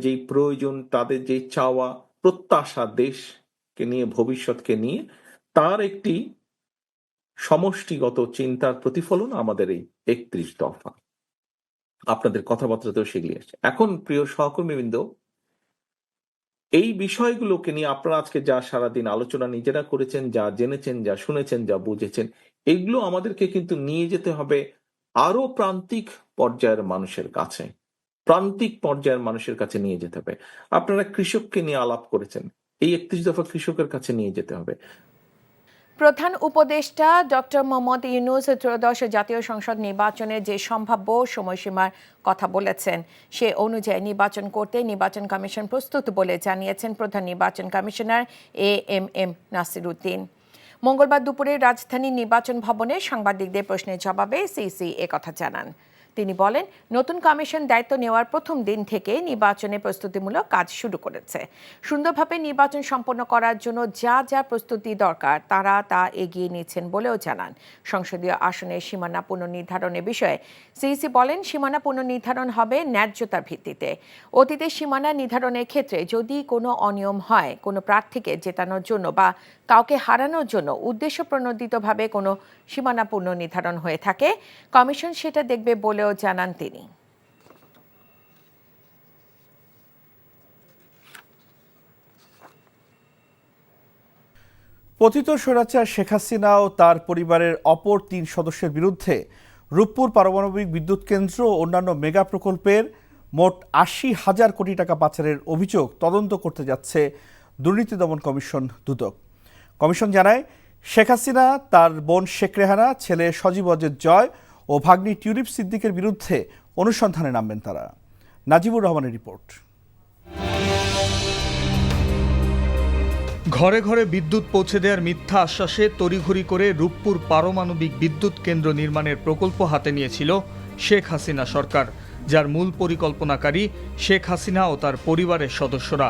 যেই প্রয়োজন, তাদের যে চাওয়া প্রত্যাশা, দেশকে নিয়ে, ভবিষ্যৎকে নিয়ে, তার একটি সমষ্টিগত চিন্তার প্রতিফলন আমাদের এই 31 দফা। আপনাদের কথাবার্তাতেও সেগুলি আসছে। এখন প্রিয় সহকর্মীবৃন্দ, এই বিষয়গুলোকে নিয়ে আপনারা আজকে যা সারাদিন আলোচনা নিজেরা করেছেন, যা জেনেছেন, যা শুনেছেন, যা বুঝেছেন, এগুলো আমাদেরকে কিন্তু নিয়ে যেতে হবে আরো প্রান্তিক পর্যায়ের মানুষের কাছে, প্রান্তিক পর্যায়ের মানুষের কাছে নিয়ে যেতে হবে। আপনারা কৃষককে নিয়ে আলাপ করেছেন, এই 31 দফা কৃষকের কাছে নিয়ে যেতে হবে। প্রধান উপদেষ্টা ডক্টর মোহাম্মদ ইউনূস ত্রয়োদশ জাতীয় সংসদ নির্বাচনের যে সম্ভাব্য সময়সীমার কথা বলেছেন, সে অনুযায়ী নির্বাচন করতে নির্বাচন কমিশন প্রস্তুত বলে জানিয়েছেন প্রধান নির্বাচন কমিশনার এএমএম নাসির উদ্দিন। মঙ্গলবার দুপুরে রাজধানীর নির্বাচন ভবনে সাংবাদিকদের প্রশ্নের জবাবে সিইসি একথা জানান। তিনি বলেন, নতুন কমিশন দায়িত্ব নেওয়ার প্রথম দিন থেকে নির্বাচনের প্রস্তুতিমূলক কাজ শুরু করেছে। সুন্দরভাবে নির্বাচন সম্পন্ন করার জন্য যা যা প্রস্তুতি দরকার তারা তা এগিয়ে নিচ্ছেন বলেও জানান। সংসদীয় আসনের সীমানা পুনর্নির্ধারণের বিষয়ে সিইসি বলেন, সীমানা পুনর্নির্ধারণ হবে ন্যায্যতার ভিত্তিতে। অতীতে সীমানা নির্ধারণের ক্ষেত্রে যদি কোনো অনিয়ম হয়, কোনো প্রার্থীকে জেতানোর জন্য বা কাউকে হারানোর জন্য উদ্দেশ্যপ্রণোদিতভাবে কোনো সীমানা পুনর্নির্ধারণ হয়ে থাকে, কমিশন সেটা দেখবে বলেও জানান তিনি। পতিত স্বৈরাচার শেখ হাসিনা ও তার পরিবারের অপর 3 সদস্যের বিরুদ্ধে রূপপুর পারমাণবিক বিদ্যুৎ কেন্দ্র ও অন্যান্য মেগা প্রকল্পের মোট 80,000 কোটি টাকা পাচারের অভিযোগ তদন্ত করতে যাচ্ছে দুর্নীতি দমন কমিশন দুদক। কমিশন জানায়, শেখ হাসিনা, তার বোন শেখ রেহানা, ছেলে সজীব অজেদ জয় ও ভাগ্নি টিউলিপ সিদ্দিকের বিরুদ্ধে অনুসন্ধানে নামবেন তারা। নাজিবুর রহমানের রিপোর্ট। ঘরে ঘরে বিদ্যুৎ পৌঁছে দেওয়ার মিথ্যা আশ্বাসে তড়িঘড়ি করে রূপপুর পারমাণবিক বিদ্যুৎ কেন্দ্র নির্মাণের প্রকল্প হাতে নিয়েছিল শেখ হাসিনা সরকার, যার মূল পরিকল্পনাকারী শেখ হাসিনা ও তার পরিবারের সদস্যরা।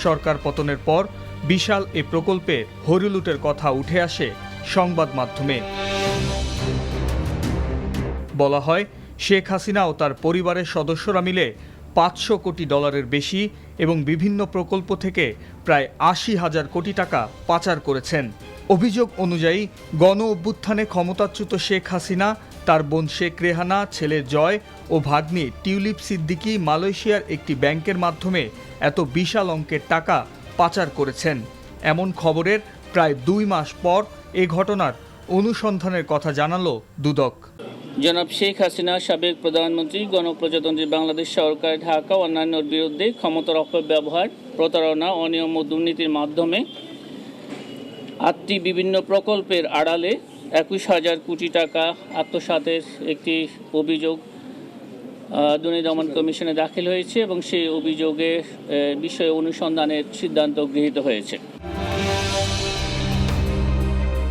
সরকার পতনের পর বিশাল এ প্রকল্পে হরিলুটের কথা উঠে আসে সংবাদ মাধ্যমে। বলা হয় শেখ হাসিনা ও তার পরিবারের সদস্যরা মিলে $500 কোটি বেশি এবং বিভিন্ন প্রকল্প থেকে প্রায় 80,000 কোটি টাকা পাচার করেছেন। অভিযোগ অনুযায়ী গণ অভ্যুত্থানে ক্ষমতাচ্যুত শেখ হাসিনা, তার বোন শেখ রেহানা, ছেলে জয় ও ভাগ্নি টিউলিপ সিদ্দিকী মালয়েশিয়ার একটি ব্যাংকের মাধ্যমে এত বিশাল অঙ্কের টাকা পাচার করেছেন। এমন খবরের প্রায় 2 মাস পর এ ঘটনার অনুসন্ধানের কথা জানালো দুদক। জনাব শেখ হাসিনা, সাবেক প্রধানমন্ত্রী, গণপ্রজাতন্ত্রী বাংলাদেশ সরকার, ঢাকা ও অন্যান্যর বিরুদ্ধে ক্ষমতার অপব্যবহার, প্রতারণা, অনিয়ম ও দুর্নীতির মাধ্যমে 8টি বিভিন্ন প্রকল্পের আড়ালে 21,000 কোটি টাকা আত্মসাতের একটি অভিযোগ দুর্নীতি দমন কমিশনে দাখিল হয়েছে এবং সেই অভিযোগে বিষয়ে অনুসন্ধানের সিদ্ধান্ত গৃহীত হয়েছে।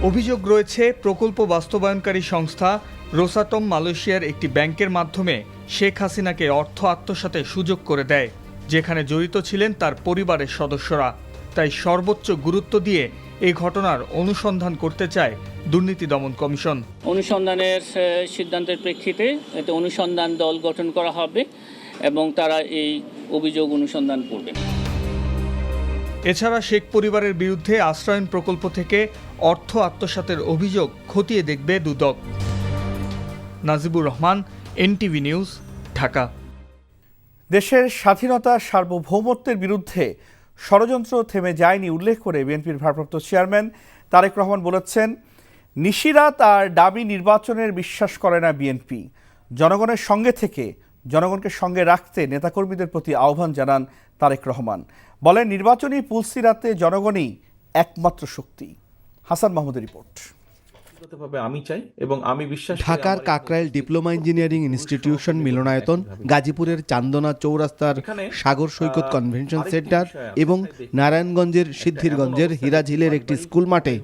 অভিযোগ রয়েছে প্রকল্প বাস্তবায়নকারী সংস্থা রোসাটম মালয়েশিয়ার একটি ব্যাংকের মাধ্যমে শেখ হাসিনাকে অর্থ আত্মসাতে সুযোগ করে দেয়, যেখানে জড়িত ছিলেন তার পরিবারের সদস্যরা। তাই সর্বোচ্চ গুরুত্ব দিয়ে এই ঘটনার অনুসন্ধান করতে চায় দুর্নীতি দমন কমিশন। অনুসন্ধানের সিদ্ধান্তের প্রেক্ষিতে একটা অনুসন্ধান দল গঠন করা হবে এবং তারা এই অভিযোগ অনুসন্ধান করবেন। এছাড়া শেখ পরিবারের বিরুদ্ধে আশ্রয়ন প্রকল্প থেকে অর্থ আত্মসাতের অভিযোগ খতিয়ে দেখবে দুদক। Najibur Rahman, NTV news, Dhaka. দেশের স্বাধীনতা সার্বভৌমত্বের বিরুদ্ধে ষড়যন্ত্র থেমে যায়নি উল্লেখ করে বিএনপির ভারপ্রাপ্ত চেয়ারম্যান তারেক রহমান বলেছেন, নিশিরাত আর ডামি নির্বাচনের বিশ্বাস করে না বিএনপি। জনগণের সঙ্গে থেকে জনগণকে সঙ্গে রাখতে নেতাকর্মীদের প্রতি আহ্বান জানান তারেক রহমান। বলেন, নির্বাচনী পুলসিরাতে জনগণই একমাত্র শক্তি। হাসান মাহমুদের রিপোর্ট। আমি চাই এবং আমি বিশ্বাস করি ঢাকার কাকরাইল ডিপ্লোমা ইঞ্জিনিয়ারিং ইনস্টিটিউশন মিলনায়তন, গাজীপুরের চান্দনা চৌরাস্তার সাগর সৈকত কনভেনশন সেন্টার এবং নারায়ণগঞ্জের সিদ্ধিরগঞ্জের হিরাঝিলের একটি স্কুল মাঠে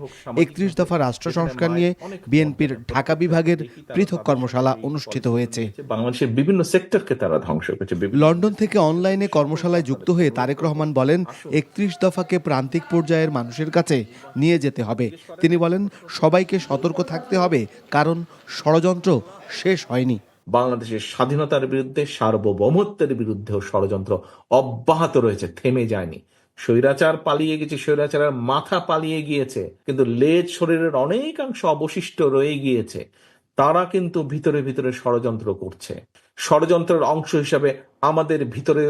31 দফা রাষ্ট্র সংস্কার নিয়ে বিএনপির ঢাকা বিভাগের পৃথক কর্মশালা অনুষ্ঠিত হয়েছে। বাংলাদেশের বিভিন্ন সেক্টরকে তারা ধ্বংস করেছে। লন্ডন থেকে অনলাইনে কর্মশালায় যুক্ত হয়ে তারেক রহমান বলেন, 31 দফাকে প্রান্তিক পর্যায়ের মানুষের কাছে নিয়ে যেতে হবে। তিনি বলেন, সবাইকে সতর্ক থাকতে হবে, কারণ ষড়যন্ত্র শেষ হয়নি। বাংলাদেশের স্বাধীনতার বিরুদ্ধে, সার্বভৌমত্বের বিরুদ্ধেও ষড়যন্ত্র অব্যাহত রয়েছে, থেমে যায়নি। স্বৈরাচার পালিয়ে গেছে, স্বৈরাচারের মাথা পালিয়ে গিয়েছে, কিন্তু লেজ শরীরের অনেকাংশ অবশিষ্ট রয়ে গিয়েছে। তারা কিন্তু ভিতরে ভিতরে ষড়যন্ত্র করছে। ষড়যন্ত্রের অংশ হিসাবে আমাদের ভিতরে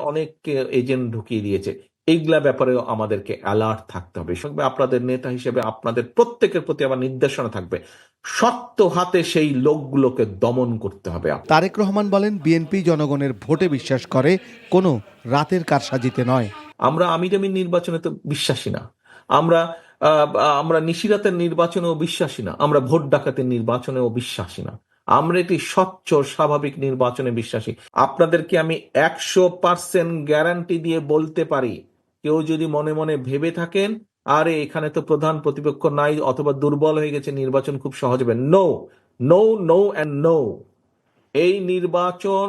অনেককে এজেন্ট ঢুকিয়ে দিয়েছে। এইগুলা ব্যাপারেও আমাদেরকে অ্যালার্ট থাকতে হবে। আপনাদের নেতা হিসেবে আপনাদের প্রত্যেকের প্রতি আমার নির্দেশনা থাকবে, শক্ত হাতে সেই লোকগুলোকে দমন করতে হবে। তারেক রহমান বলেন, বিএনপি জনগণের ভোটে বিশ্বাস করে, কোনো রাতের কারসাজিতে নয়। আমরা আমিরামি নির্বাচনে তো বিশ্বাসী না, আমরা নিশিরাতের নির্বাচনেও বিশ্বাসী না, আমরা ভোট ডাকাতের নির্বাচনেও বিশ্বাসী না। আমরা একটি স্বচ্ছ স্বাভাবিক নির্বাচনে বিশ্বাসী। আপনাদেরকে আমি 100% গ্যারান্টি দিয়ে বলতে পারি, কেউ যদি মনে মনে ভেবে থাকেন আরে এখানে তো প্রধান প্রতিপক্ষ নাই অথবা দুর্বল হয়ে গেছে, নির্বাচন খুব সহজ হবে, no no no and no. এই নির্বাচন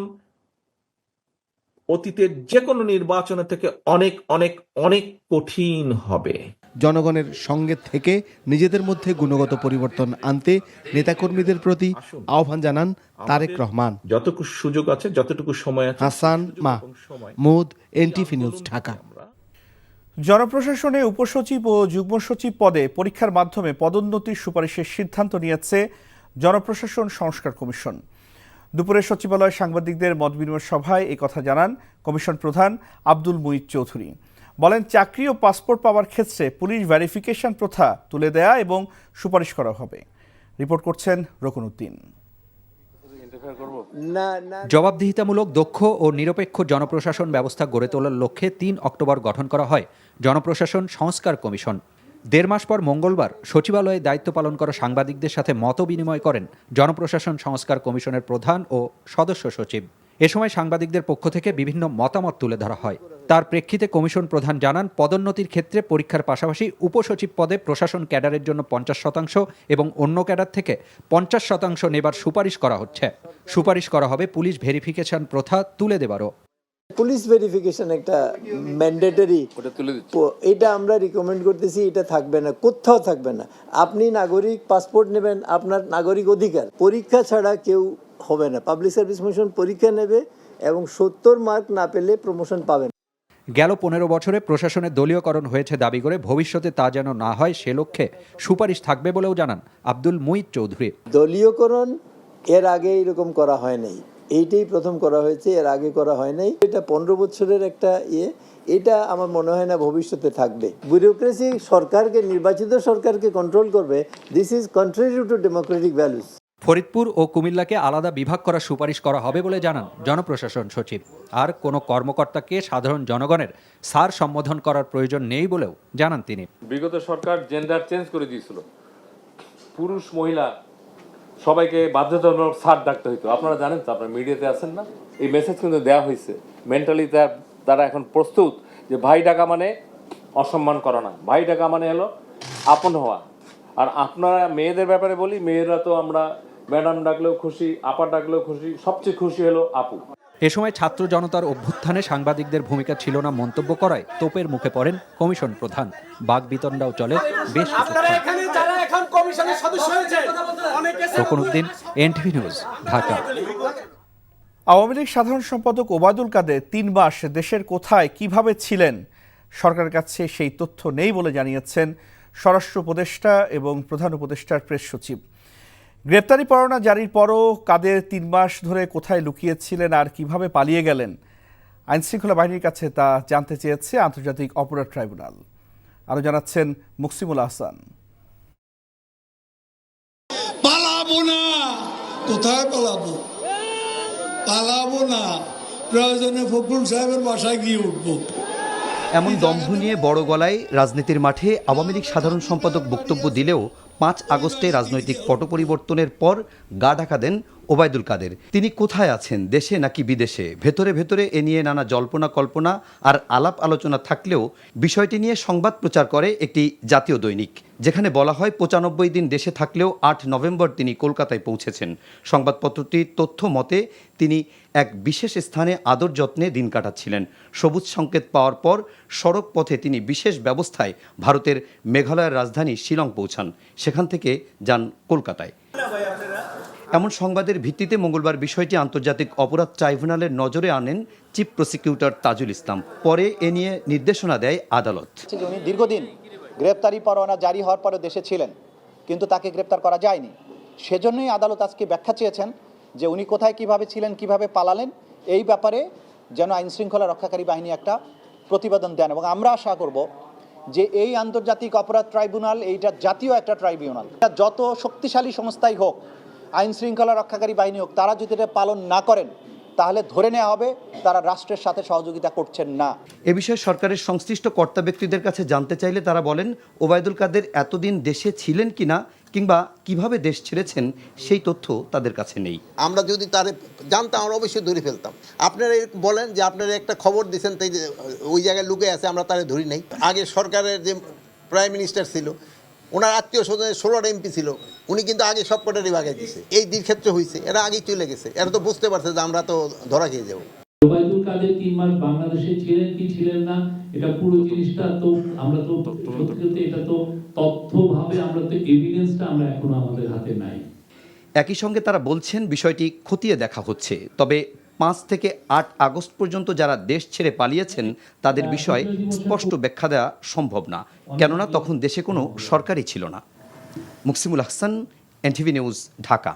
অতীতের যে কোনো নির্বাচনের থেকে অনেক অনেক অনেক কঠিন হবে। জনগণের সঙ্গে থেকে নিজেদের মধ্যে গুণগত পরিবর্তন আনতে নেতাকর্মীদের প্রতি আহ্বান জানান তারেক রহমান। যতটুকু সুযোগ আছে, যতটুকু সময় আছে। Hasan Mahmud, NTV news, Dhaka. জনপ্রশাসনে উপসচিব ও যুগ্ম সচিব পদে পরীক্ষার মাধ্যমে পদোন্নতির সুপারিশের সিদ্ধান্ত নিয়েছে জনপ্রশাসন সংস্কার কমিশন। দুপুরে সচিবালয়ে সাংবাদিকদের মতবিনিময় সভায় কথা জানান কমিশন প্রধান আব্দুল মুঈদ চৌধুরী। বলেন, চাকরি ও পাসপোর্ট পাওয়ার ক্ষেত্রে পুলিশ ভেরিফিকেশন প্রথা তুলে দেয়া এবং সুপারিশ করা হবে। রিপোর্ট করছেন রকুনউদ্দিন। জবাবদিহিতামূলক, দক্ষ ও নিরপেক্ষ জনপ্রশাসন ব্যবস্থা গড়ে তোলার লক্ষ্যে 3 অক্টোবর গঠন করা হয় জনপ্রশাসন সংস্কার কমিশন। দেড় মাস পর মঙ্গলবার সচিবালয়ে দায়িত্ব পালন করা সাংবাদিকদের সাথে মত বিনিময় করেন জনপ্রশাসন সংস্কার কমিশনের প্রধান ও সদস্য সচিব। এ সময় সাংবাদিকদের পক্ষ থেকে বিভিন্ন মতামত তুলে ধরা হয়। তার প্রেক্ষিতে কমিশন প্রধান জানান, পদোন্নতির ক্ষেত্রে পরীক্ষার পাশাপাশি উপসচিব পদে প্রশাসন ক্যাডারের জন্য 50% এবং অন্য ক্যাডার থেকে 50% নেবার সুপারিশ করা হচ্ছে। সুপারিশ করা হবে পুলিশ ভেরিফিকেশন প্রথা তুলে দেবারও। পুলিশ ভেরিফিকেশন একটা ম্যান্ডেটরি, এটা আমরা রিকমেন্ড করতেছি, এটা থাকবে না, কোথাও থাকবে না। আপনি নাগরিক পাসপোর্ট নেবেন, আপনার নাগরিক অধিকার, পরীক্ষা ছাড়া কেউ হবে না। পাবলিক সার্ভিস কমিশন পরীক্ষা নেবে এবং 70 মার্ক না পেলে প্রমোশন পাবেন। গেল 15 বছরে প্রশাসনের দলীয়করণ হয়েছে দাবি করে ভবিষ্যতে তা যেন না হয় সে লক্ষ্যে সুপারিশ থাকবে বলেও জানান আব্দুল মুঈদ চৌধুরী। দলীয়করণ এর আগে এরকম করা হয় নাই, এইটাই প্রথম করা হয়েছে, এর আগে করা হয় নাই। এটা 15 বছরের একটা এটা আমার মনে হয় না ভবিষ্যতে থাকবে। ব্যুরোক্রেসি সরকারকে, নির্বাচিত সরকারকে কন্ট্রোল করবে। This is contrary to democratic values. Faridpur ও কুমিল্লাকে আলাদা বিভাগ করার সুপারিশ করা হবে বলে জানান জনপ্রশাসন সচিব। আর কোনো কর্মকর্তাকে সাধারণ জনগণের স্যার সম্বোধন করার প্রয়োজন নেই বলেও জানান তিনি। বিগত সরকার জেন্ডার চেঞ্জ করে দিয়েছিল, পুরুষ মহিলা সবাইকে বাধ্যতামূলক স্যার ডাকতে হইতো। আপনারা জানেন তো, আপনারা মিডিয়াতে আছেন না, এই মেসেজ কিন্তু দেওয়া হয়েছে। মেন্টালি তারা এখন প্রস্তুত যে ভাই ডাকা মানে অসম্মান করা না, ভাই ডাকা মানে হলো আপন হওয়া। আর আপনারা মেয়েদের ব্যাপারে বলি, মেয়েরা তো আমরা ম্যাডাম ডাকলেও খুশি, আপা ডাকলেও খুশি, সবচেয়ে খুশি হলো আপু। এ সময় ছাত্র জনতার অভ্যুত্থানে সাংবাদিকদের ভূমিকা ছিল না মন্তব্য করায় তোপের মুখে পড়েন কমিশন প্রধান। বাকবিতণ্ডাও চলে বেশ কিছুক্ষণ। NTV news, Dhaka. Awami League সাধারণ সম্পাদক ওবায়দুল কাদের 3 মাস দেশের কোথায় কিভাবে ছিলেন সরকারের কাছে সেই তথ্য নেই বলে জানিয়েছেন স্বরাষ্ট্র উপদেষ্টা এবং প্রধান উপদেষ্টার প্রেস সচিব। গ্রেপ্তারি পরোয়ানা জারির পরও কাদের 3 মাস ধরে কোথায় লুকিয়েছিলেন আর কিভাবে পালিয়ে গেলেন, আইনশৃঙ্খলা বাহিনীর কাছে তা জানতে চেয়েছে আন্তর্জাতিক অপরাধ ট্রাইব্যুনাল। আরও জানাচ্ছেন মুকসিমুল আহসান। পালাবো না, কোথায় পালাবো? পালাবো না, প্রয়োজনে ফখরুল সাহেবের বাসায় গিয়ে উঠবো। এমন দম্ভ নিয়ে বড় গলায় রাজনীতির মাঠে আওয়ামী লীগ সাধারণ সম্পাদক বক্তব্য দিলেও 5 আগস্টে রাজনৈতিক পট পরিবর্তনের পর গা ঢাকা দেন ওবায়দুল কাদের। তিনি কোথায় আছেন, দেশে নাকি বিদেশে? ভেতরে ভেতরে এ নিয়ে নানা জল্পনা কল্পনা আর আলাপ আলোচনা থাকলেও বিষয়টি নিয়ে সংবাদ প্রচার করে একটি জাতীয় দৈনিক, যেখানে বলা হয় 95 দিন দেশে থাকলেও 8 নভেম্বর তিনি কলকাতায় পৌঁছেছেন। সংবাদপত্রটির তথ্য মতে তিনি এক বিশেষ স্থানে আদর যত্নে দিন কাটাচ্ছিলেন। সবুজ সংকেত পাওয়ার পর সড়ক পথে তিনি বিশেষ ব্যবস্থায় ভারতের মেঘালয়ের রাজধানী শিলং পৌঁছান, সেখান থেকে যান কলকাতায়। এমন সংবাদের ভিত্তিতে মঙ্গলবার বিষয়টি আন্তর্জাতিক অপরাধ ট্রাইব্যুনালের নজরে আনেন চিফ প্রসিকিউটর তাজুল ইসলাম। পরে এ নিয়ে নির্দেশনা দেয় আদালত। উনি দীর্ঘদিন গ্রেপ্তারি পরোয়ানা জারি হওয়ার পরে দেশে ছিলেন, কিন্তু তাকে গ্রেপ্তার করা যায়নি। সেজন্যই আদালত আজকে ব্যাখ্যা চেয়েছেন যে উনি কোথায় কিভাবে ছিলেন, কিভাবে পালালেন, এই ব্যাপারে যেন আইনশৃঙ্খলা রক্ষাকারী বাহিনী একটা প্রতিবেদন দেন। এবং আমরা আশা করব যে এই আন্তর্জাতিক অপরাধ ট্রাইব্যুনাল এইটা জাতীয় একটা ট্রাইব্যুনাল, যত শক্তিশালী সংস্থাই হোক, আইন শৃঙ্খলা রক্ষাকারী বাহিনী হোক, তারা যদি এটা পালন না করেন তাহলে ধরে নেওয়া হবে তারা রাষ্ট্রের সাথে সহযোগিতা করছেন না। এ বিষয়ে সরকারের সংশ্লিষ্ট কর্তা ব্যক্তিদের কাছে জানতে চাইলে তারা বলেন, ওবায়দুল কাদের এতদিন দেশে ছিলেন কিনা কিংবা কিভাবে দেশ ছেড়েছেন সেই তথ্য তাদের কাছে নেই। আমরা যদি তার জানতাম আমরা অবশ্যই ধরে ফেলতাম। আপনারা বলেন যে আপনারা একটা খবর দিয়েছেন তাই ওই জায়গায় লুকে আছে, আমরা তারা ধরি নাই। আগে সরকারের যে প্রাইম মিনিস্টার ছিল, ওনার আত্মীয় স্বজনের 16টা এমপি ছিল, উনি কিন্তু আগে সব কটারই ভাগাই দিয়েছে। এই ক্ষেত্রে হয়েছে, এরা আগেই চলে গেছে, এরা তো বুঝতে পারছে যে আমরা তো ধরা খেয়ে যাবো। ওবায়দুল কাদের 3 মাস বাংলাদেশে ছিলেন কি ছিলেন না, এটা পুরো জিনিসটা তো আমরা তো সত্যি এটা তো তথ্যভাবে আমরা তো এভিডেন্সটা আমরা এখনো আমাদের হাতে নাই। একই সঙ্গে তারা বলছেন বিষয়টি খতিয়ে দেখা হচ্ছে, তবে 5 থেকে 8 আগস্ট পর্যন্ত যারা দেশ ছেড়ে পালিয়েছেন তাদের বিষয়ে স্পষ্ট ব্যাখ্যা দেওয়া সম্ভব না, কেননা তখন দেশে কোনো সরকারই ছিল না। Muksimul Ahsan, NTV news, Dhaka.